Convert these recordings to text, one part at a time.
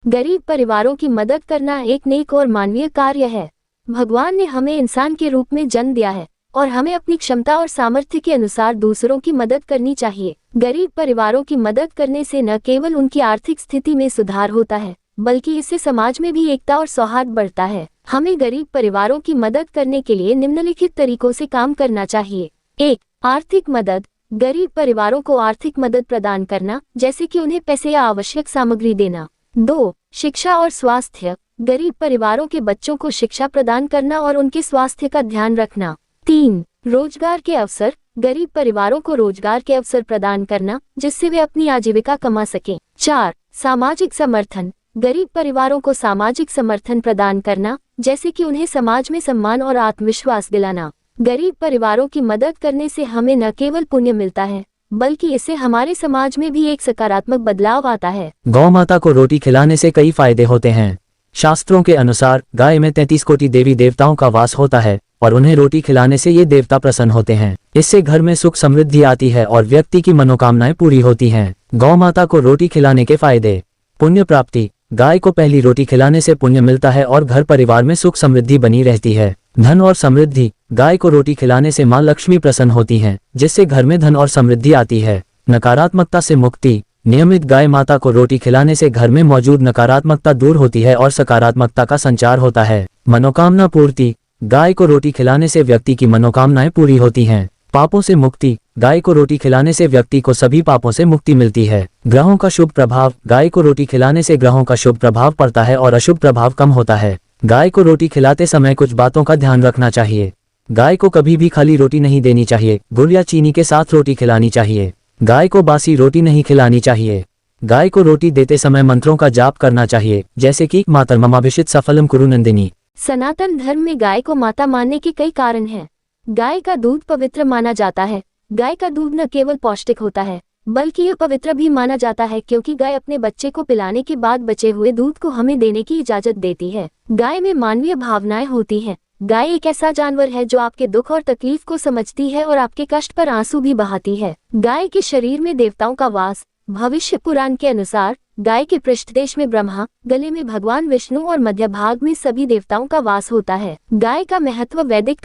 गरीब परिवारों की मदद करना एक नेक और मानवीय कार्य है। भगवान ने हमें इंसान के रूप में जन्म दिया है और हमें अपनी क्षमता और सामर्थ्य के अनुसार दूसरों की मदद करनी चाहिए। गरीब परिवारों की मदद करने से न केवल उनकी आर्थिक स्थिति में सुधार होता है, बल्कि इससे समाज में भी एकता और सौहार्द बढ़ता है। हमें गरीब परिवारों की मदद करने के लिए निम्नलिखित तरीकों से काम करना चाहिए। 1. आर्थिक मदद। गरीब परिवारों को आर्थिक मदद प्रदान करना, जैसे कि उन्हें पैसे या आवश्यक सामग्री देना। 2. शिक्षा और स्वास्थ्य। गरीब परिवारों के बच्चों को शिक्षा प्रदान करना और उनके स्वास्थ्य का ध्यान रखना। 3. रोजगार के अवसर। गरीब परिवारों को रोजगार के अवसर प्रदान करना, जिससे वे अपनी आजीविका कमा सकें। 4. सामाजिक समर्थन। गरीब परिवारों को सामाजिक समर्थन प्रदान करना, जैसे कि उन्हें समाज में सम्मान और आत्मविश्वास दिलाना। गरीब परिवारों की मदद करने से हमें न केवल पुण्य मिलता है, बल्कि इससे हमारे समाज में भी एक सकारात्मक बदलाव आता है। गौ माता को रोटी खिलाने से कई फायदे होते हैं। शास्त्रों के अनुसार गाय में 33 कोटि देवी देवताओं का वास होता है और उन्हें रोटी खिलाने से ये देवता प्रसन्न होते हैं। इससे घर में सुख समृद्धि आती है और व्यक्ति की मनोकामनाएं पूरी होती हैं। गौ माता को रोटी खिलाने के फायदे। पुण्य प्राप्ति। गाय को पहली रोटी खिलाने से पुण्य मिलता है और घर परिवार में सुख समृद्धि बनी रहती है। धन और समृद्धि। गाय को रोटी खिलाने से मां लक्ष्मी प्रसन्न होती हैं, जिससे घर में धन और समृद्धि आती है। नकारात्मकता से मुक्ति। नियमित गाय माता को रोटी खिलाने से घर में मौजूद नकारात्मकता दूर होती है और सकारात्मकता का संचार होता है। मनोकामना पूर्ति। गाय को रोटी खिलाने से व्यक्ति की मनोकामनाएं पूरी होती हैं। पापों से मुक्ति। गाय को रोटी खिलाने से व्यक्ति को सभी पापों से मुक्ति मिलती है। ग्रहों का शुभ प्रभाव। गाय को रोटी खिलाने से ग्रहों का शुभ प्रभाव पड़ता है और अशुभ प्रभाव कम होता है। गाय को रोटी खिलाते समय कुछ बातों का ध्यान रखना चाहिए। गाय को कभी भी खाली रोटी नहीं देनी चाहिए, गुड़ या चीनी के साथ रोटी खिलानी चाहिए। गाय को बासी रोटी नहीं खिलानी चाहिए। गाय को रोटी देते समय मंत्रों का जाप करना चाहिए, जैसे कि मातर्ममाभिषित सफलम कुरु नंदिनी। सनातन धर्म में गाय को माता मानने के कई कारण हैं। गाय का दूध पवित्र माना जाता है। गाय का दूध न केवल पौष्टिक होता है, बल्कि यह पवित्र भी माना जाता है, क्योंकि गाय अपने बच्चे को पिलाने के बाद बचे हुए दूध को हमें देने की इजाजत देती है। गाय में मानवीय भावनाएं होती हैं। गाय एक ऐसा जानवर है जो आपके दुख और तकलीफ को समझती है और आपके कष्ट पर आंसू भी बहाती है। गाय के शरीर में देवताओं का वास। भविष्य पुराण के अनुसार गाय के पृष्ठदेश में ब्रह्मा, गले में भगवान विष्णु और मध्य भाग में सभी देवताओं का वास होता है। गाय का महत्व वैदिक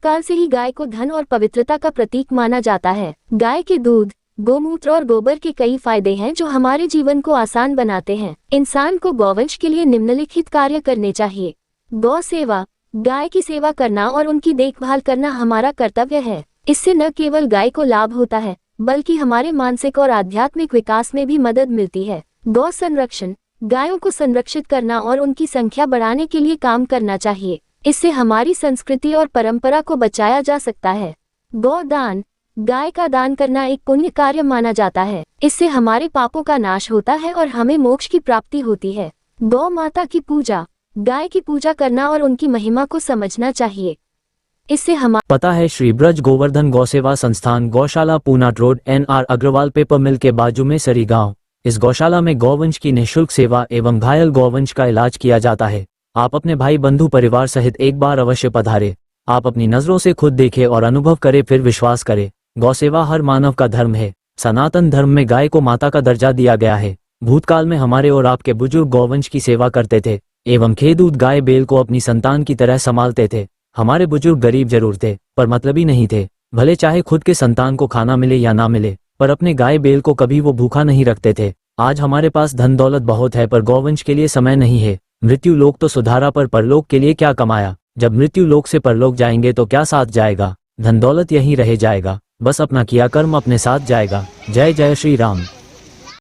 काल से ही गाय को धन और पवित्रता का प्रतीक माना जाता है। गाय के दूध, गोमूत्र और गोबर के कई फायदे हैं जो हमारे जीवन को आसान बनाते हैं। इंसान को गौवंश के लिए निम्नलिखित कार्य करने चाहिए। गौ सेवा। गाय की सेवा करना और उनकी देखभाल करना हमारा कर्तव्य है। इससे न केवल गाय को लाभ होता है, बल्कि हमारे मानसिक और आध्यात्मिक विकास में भी मदद मिलती है। गौ संरक्षण। गायों को संरक्षित करना और उनकी संख्या बढ़ाने के लिए काम करना चाहिए। इससे हमारी संस्कृति और परंपरा को बचाया जा सकता है। गौदान। गाय का दान करना एक पुण्य कार्य माना जाता है। इससे हमारे पापों का नाश होता है और हमें मोक्ष की प्राप्ति होती है। गौ माता की पूजा। गाय की पूजा करना और उनकी महिमा को समझना चाहिए। इससे हमारा पता है श्री ब्रज गोवर्धन गौसेवा संस्थान, गौशाला, पूनाट रोड, NR अग्रवाल पेपर मिल के बाजू में सरी गांव। इस गौशाला में गौवंश की निःशुल्क सेवा एवं घायल गौवंश का इलाज किया जाता है। आप अपने भाई बंधु परिवार सहित एक बार अवश्य पधारे। आप अपनी नजरों से खुद देखें और अनुभव करें, फिर विश्वास करें। गौसेवा हर मानव का धर्म है। सनातन धर्म में गाय को माता का दर्जा दिया गया है। भूतकाल में हमारे और आपके बुजुर्ग गौवंश की सेवा करते थे एवं खेदूत गाय बैल को अपनी संतान की तरह संभालते थे। हमारे बुजुर्ग गरीब जरूर थे, पर मतलबी नहीं थे। भले चाहे खुद के संतान को खाना मिले या ना मिले, पर अपने गाय बैल को कभी वो भूखा नहीं रखते थे। आज हमारे पास धन दौलत बहुत है, पर गौवंश के लिए समय नहीं है। मृत्यु लोक तो सुधारा, पर परलोक के लिए क्या कमाया। जब मृत्यु लोक से परलोक जाएंगे तो क्या साथ जाएगा। धन दौलत यहीं रह जाएगा, बस अपना किया कर्म अपने साथ जाएगा। जय जय श्री राम।